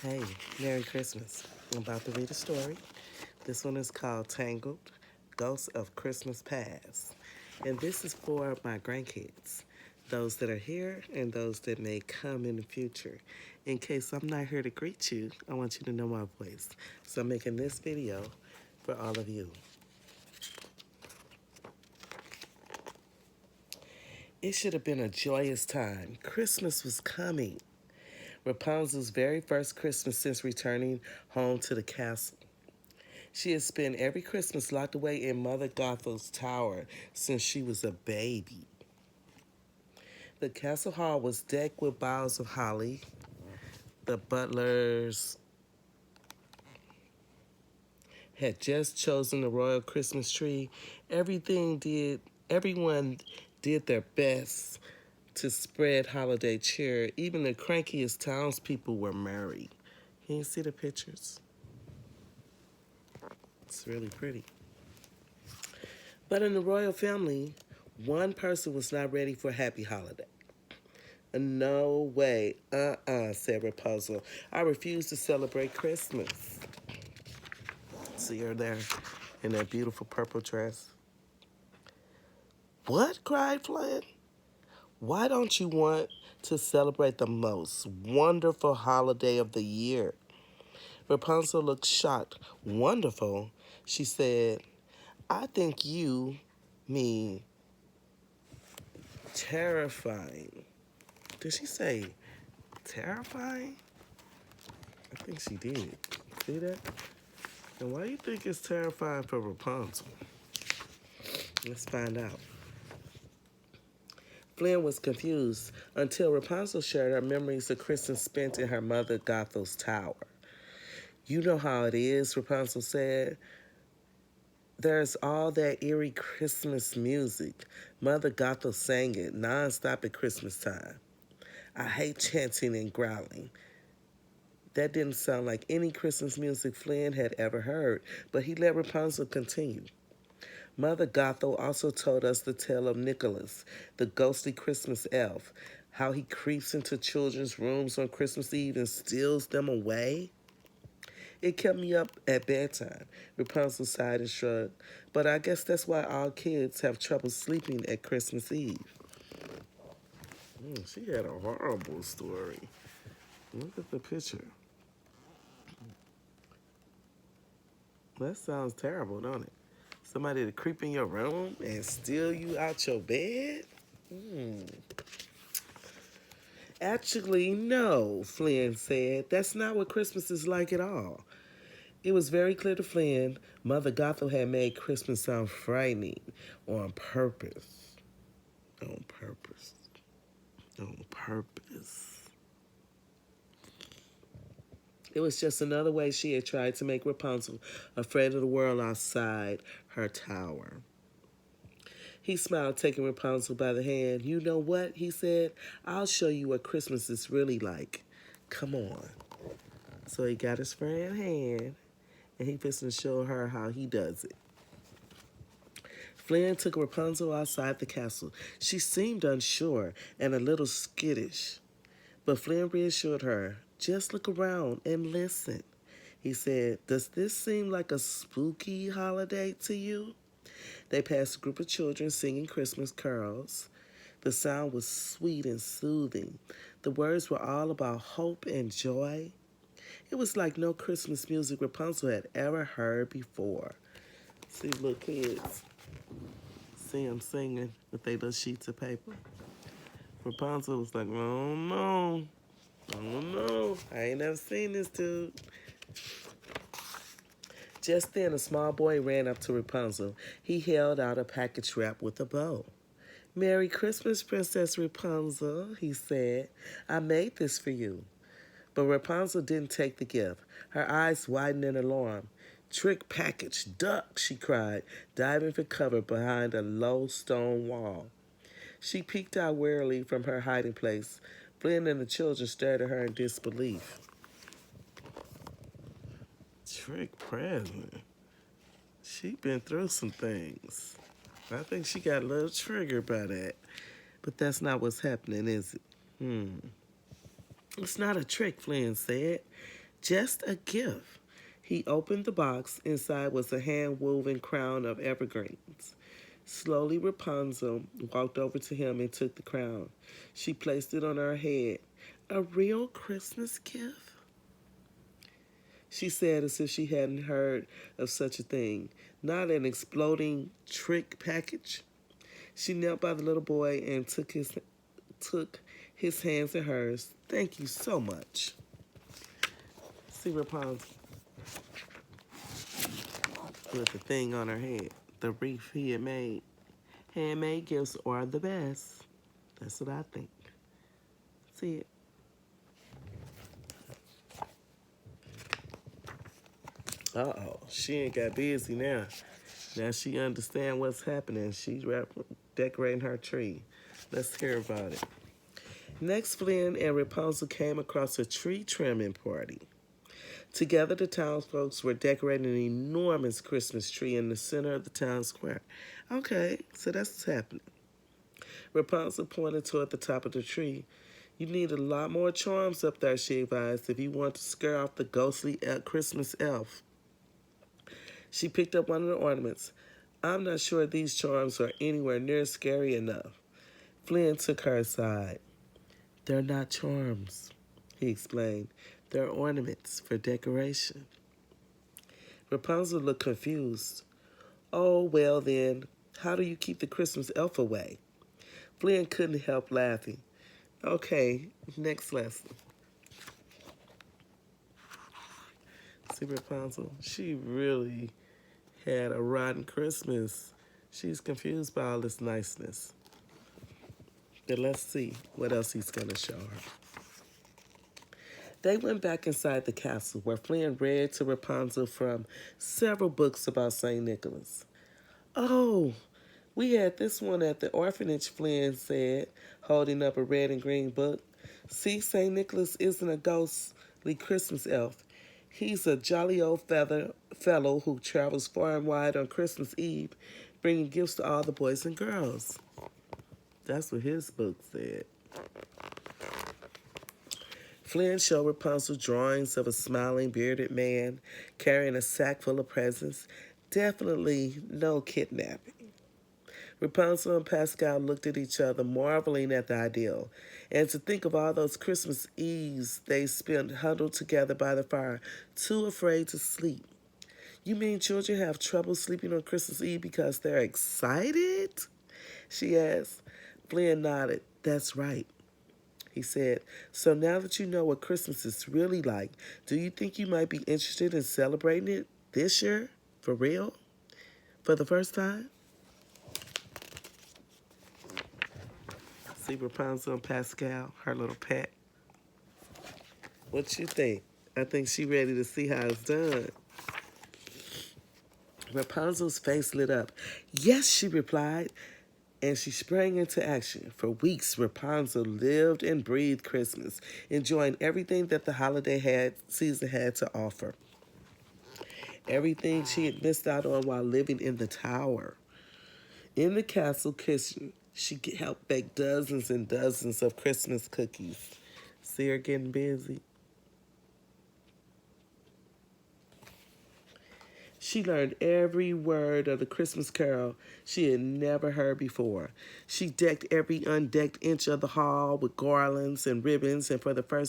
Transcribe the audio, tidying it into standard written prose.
Hey, Merry Christmas. I'm about to read a story. This one is called Tangled, Ghosts of Christmas Past. And this is for my grandkids, those that are here and those that may come in the future. In case I'm not here to greet you, I want you to know my voice. So I'm making this video for all of you. It should have been a joyous time. Christmas was coming. Rapunzel's very first Christmas since returning home to the castle. She had spent every Christmas locked away in Mother Gothel's tower since she was a baby. The castle hall was decked with boughs of holly. The butlers had just chosen the royal Christmas tree. Everyone did their best to spread holiday cheer. Even the crankiest townspeople were merry. Can you see the pictures? It's really pretty. But in the royal family, one person was not ready for a happy holiday. No way. Said Rapunzel. I refuse to celebrate Christmas. See her there in that beautiful purple dress. What? Cried Flynn. Why don't you want to celebrate the most wonderful holiday of the year? Rapunzel looked shocked. Wonderful? She said, I think you mean terrifying. Did she say terrifying? I think she did. See that? And why do you think it's terrifying for Rapunzel? Let's find out. Flynn was confused until Rapunzel shared her memories of Christmas spent in her mother Gothel's tower. You know how it is, Rapunzel said. There's all that eerie Christmas music. Mother Gothel sang it nonstop at Christmas time. I hate chanting and growling. That didn't sound like any Christmas music Flynn had ever heard, but he let Rapunzel continue. Mother Gothel also told us the tale of Nicholas, the ghostly Christmas elf, how he creeps into children's rooms on Christmas Eve and steals them away. It kept me up at bedtime, Rapunzel sighed and shrugged, but I guess that's why all kids have trouble sleeping at Christmas Eve. She had a horrible story. Look at the picture. That sounds terrible, don't it? Somebody to creep in your room and steal you out your bed? Actually, no, Flynn said. That's not what Christmas is like at all. It was very clear to Flynn Mother Gothel had made Christmas sound frightening on purpose. On purpose. On purpose. It was just another way she had tried to make Rapunzel afraid of the world outside her tower. He smiled, taking Rapunzel by the hand. You know what? He said. I'll show you what Christmas is really like. Come on. So he got his friend's hand, and he was to show her how he does it. Flynn took Rapunzel outside the castle. She seemed unsure and a little skittish. But Flynn reassured her. Just look around and listen. He said, does this seem like a spooky holiday to you? They passed a group of children singing Christmas carols. The sound was sweet and soothing. The words were all about hope and joy. It was like no Christmas music Rapunzel had ever heard before. See little kids. See them singing with their little sheets of paper. Rapunzel was like, oh no. Oh no. I ain't never seen this dude. Just then, a small boy ran up to Rapunzel. He held out a package wrapped with a bow. Merry Christmas, Princess Rapunzel, he said. I made this for you. But Rapunzel didn't take the gift. Her eyes widened in alarm. Trick package, duck, she cried, diving for cover behind a low stone wall. She peeked out warily from her hiding place. Flynn and the children stared at her in disbelief. Trick present. She been through some things. I think she got a little triggered by that. But that's not what's happening, is it? It's not a trick, Flynn said. Just a gift. He opened the box. Inside was a hand-woven crown of evergreens. Slowly, Rapunzel walked over to him and took the crown. She placed it on her head. A real Christmas gift? She said as if she hadn't heard of such a thing. Not an exploding trick package. She knelt by the little boy and took his hands in hers. Thank you so much. See Rapunzel with the thing on her head. The wreath he had made. Handmade gifts are the best. That's what I think. See it? Uh-oh. She ain't got busy now. Now she understand what's happening. She's decorating her tree. Let's hear about it. Next, Flynn and Rapunzel came across a tree trimming party. Together, the townsfolk were decorating an enormous Christmas tree in the center of the town square. Okay, so that's what's happening. Rapunzel pointed toward the top of the tree. You need a lot more charms up there, she advised, if you want to scare off the ghostly Christmas elf. She picked up one of the ornaments. I'm not sure these charms are anywhere near scary enough. Flynn took her aside. They're not charms, he explained. They're ornaments for decoration. Rapunzel looked confused. Oh, well then, how do you keep the Christmas elf away? Flynn couldn't help laughing. Okay, next lesson. See, Rapunzel, she really had a rotten Christmas. She's confused by all this niceness. But let's see what else he's going to show her. They went back inside the castle where Flynn read to Rapunzel from several books about St. Nicholas. Oh, we had this one at the orphanage, Flynn said, holding up a red and green book. See, St. Nicholas isn't a ghostly Christmas elf. He's a jolly old fellow who travels far and wide on Christmas Eve, bringing gifts to all the boys and girls. That's what his book said. Flynn showed Rapunzel drawings of a smiling, bearded man carrying a sack full of presents. Definitely no kidnapping. Rapunzel and Pascal looked at each other, marveling at the ideal. And to think of all those Christmas Eves they spent huddled together by the fire, too afraid to sleep. You mean children have trouble sleeping on Christmas Eve because they're excited? She asked. Flynn nodded. That's right, he said. So now that you know what Christmas is really like, do you think you might be interested in celebrating it this year? For real? For the first time? See Rapunzel and Pascal, her little pet. What you think? I think she ready to see how it's done. Rapunzel's face lit up. Yes, she replied, and she sprang into action. For weeks, Rapunzel lived and breathed Christmas, enjoying everything that the holiday season had to offer. Everything she had missed out on while living in the tower. In the castle kitchen, she helped bake dozens and dozens of Christmas cookies. See her getting busy? She learned every word of the Christmas carol she had never heard before. She decked every undecked inch of the hall with garlands and ribbons, and for the first